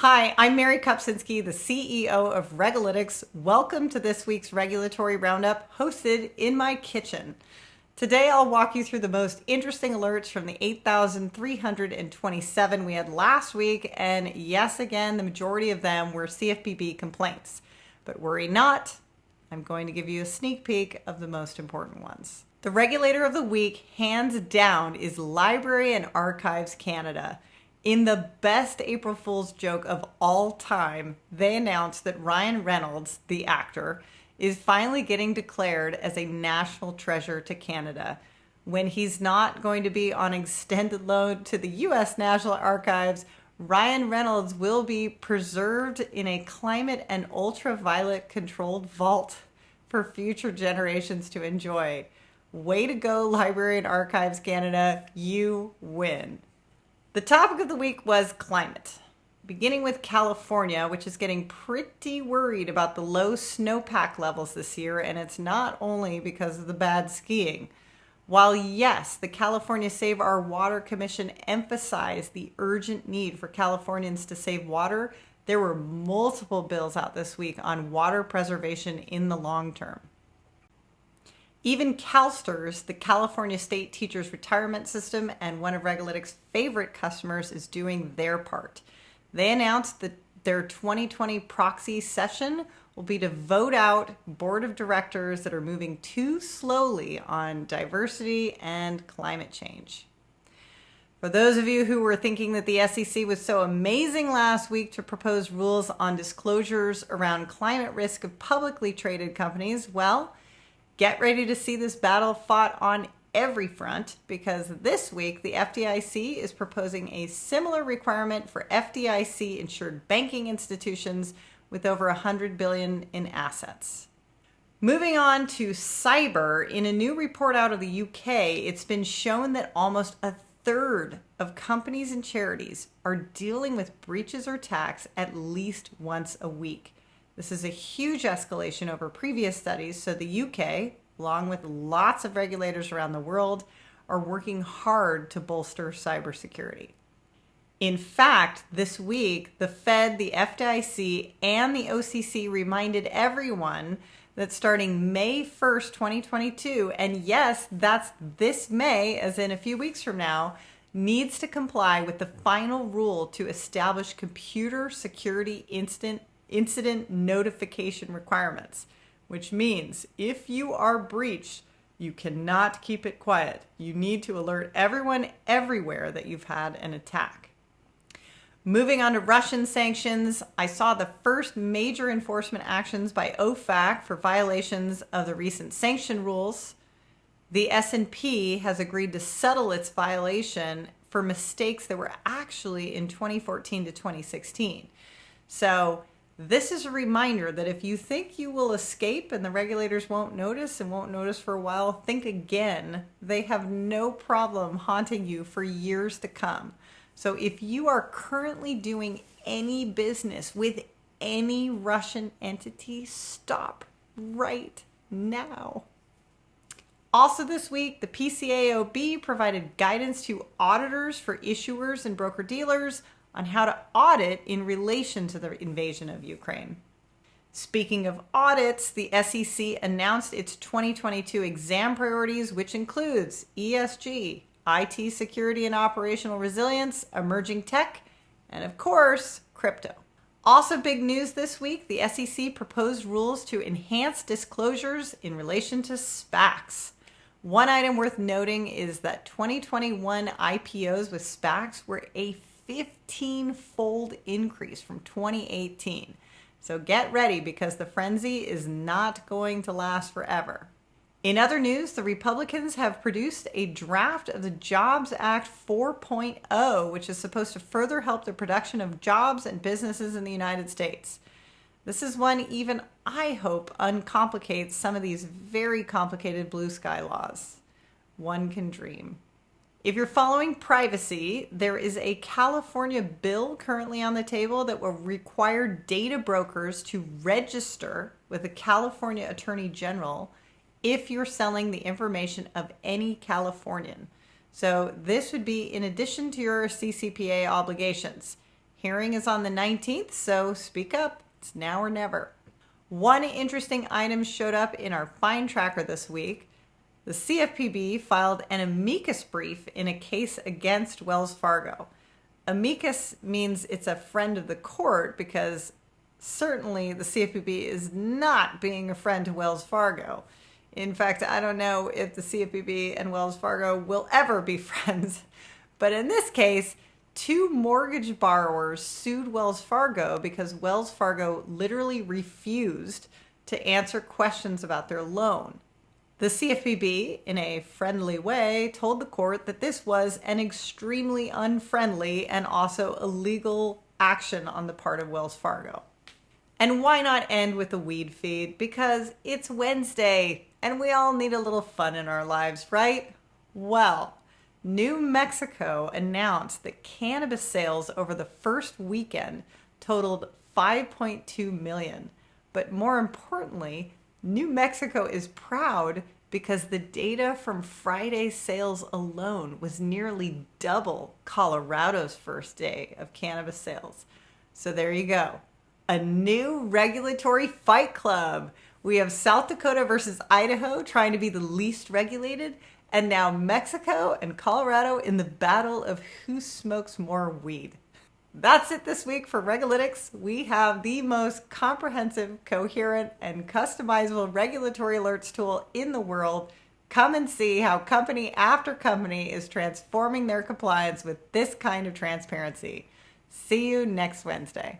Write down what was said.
Hi, I'm Mary Kopczynski, the CEO of Regulator. Welcome to this week's Regulatory Roundup, hosted in my kitchen. Today, I'll walk you through the most interesting alerts from the 8,327 we had last week, and yes, again, the majority of them were CFPB complaints. But worry not, I'm going to give you a sneak peek of the most important ones. The Regulator of the Week, hands down, is Library and Archives Canada. In the best April Fool's joke of all time, they announced that Ryan Reynolds, the actor, is finally getting declared as a national treasure to Canada, when he's not going to be on extended loan to the U.S. National Archives. Ryan Reynolds will be preserved in a climate and ultraviolet controlled vault for future generations to enjoy. Way to go, Library and Archives Canada, you win. The topic of the week was climate, beginning with California, which is getting pretty worried about the low snowpack levels this year, and it's not only because of the bad skiing. While yes, the California Save Our Water Commission emphasized the urgent need for Californians to save water, there were multiple bills out this week on water preservation in the long term. Even CalSTRS, the California State Teachers Retirement System, and one of Regulator's favorite customers, is doing their part. They announced that their 2020 proxy session will be to vote out board of directors that are moving too slowly on diversity and climate change. For those of you who were thinking that the SEC was so amazing last week to propose rules on disclosures around climate risk of publicly traded companies, well, get ready to see this battle fought on every front, because this week the FDIC is proposing a similar requirement for FDIC-insured banking institutions with over $100 billion in assets. Moving on to cyber, in a new report out of the UK, it's been shown that almost a third of companies and charities are dealing with breaches or attacks at least once a week. This is a huge escalation over previous studies, so the UK, along with lots of regulators around the world, are working hard to bolster cybersecurity. In fact, this week, the Fed, the FDIC, and the OCC reminded everyone that starting May 1st, 2022, and yes, that's this May, as in a few weeks from now, needs to comply with the final rule to establish computer security incident notification requirements, which means if you are breached, you cannot keep it quiet. You need to alert everyone everywhere that you've had an attack. Moving on to Russian sanctions, I saw the first major enforcement actions by OFAC for violations of the recent sanction rules. The S&P has agreed to settle its violation for mistakes that were actually in 2014 to 2016. So this is a reminder that if you think you will escape and the regulators won't notice and won't notice for a while, think again. They have no problem haunting you for years to come. So if you are currently doing any business with any Russian entity, stop right now. Also this week, the PCAOB provided guidance to auditors for issuers and broker-dealers on how to audit in relation to the invasion of Ukraine. Speaking of audits, the SEC announced its 2022 exam priorities, which includes ESG, IT security and operational resilience, emerging tech, and of course, crypto. Also big news this week, the SEC proposed rules to enhance disclosures in relation to SPACs. One item worth noting is that 2021 IPOs with SPACs were a 15-fold increase from 2018. So get ready, because the frenzy is not going to last forever. In other news, the Republicans have produced a draft of the Jobs Act 4.0, which is supposed to further help the production of jobs and businesses in the United States. This is one even I hope uncomplicates some of these very complicated blue sky laws. One can dream. If you're following privacy, there is a California bill currently on the table that will require data brokers to register with the California Attorney General if you're selling the information of any Californian. So this would be in addition to your CCPA obligations. Hearing is on the 19th, so speak up. It's now or never. One interesting item showed up in our fine tracker this week. The CFPB filed an amicus brief in a case against Wells Fargo. Amicus means it's a friend of the court because certainly the CFPB is not being a friend to Wells Fargo. In fact, I don't know if the CFPB and Wells Fargo will ever be friends. But in this case, two mortgage borrowers sued Wells Fargo because Wells Fargo literally refused to answer questions about their loan. The CFPB, in a friendly way, told the court that this was an extremely unfriendly and also illegal action on the part of Wells Fargo. And why not end with a weed feed? Because it's Wednesday and we all need a little fun in our lives, right? Well, New Mexico announced that cannabis sales over the first weekend totaled 5.2 million. But more importantly, New Mexico is proud because the data from Friday's sales alone was nearly double Colorado's first day of cannabis sales. So there you go. A new regulatory fight club. We have South Dakota versus Idaho trying to be the least regulated, and now Mexico and Colorado in the battle of who smokes more weed. That's it this week for Regulalytics. We have the most comprehensive, coherent, and customizable regulatory alerts tool in the world. Come and see how company after company is transforming their compliance with this kind of transparency. See you next Wednesday.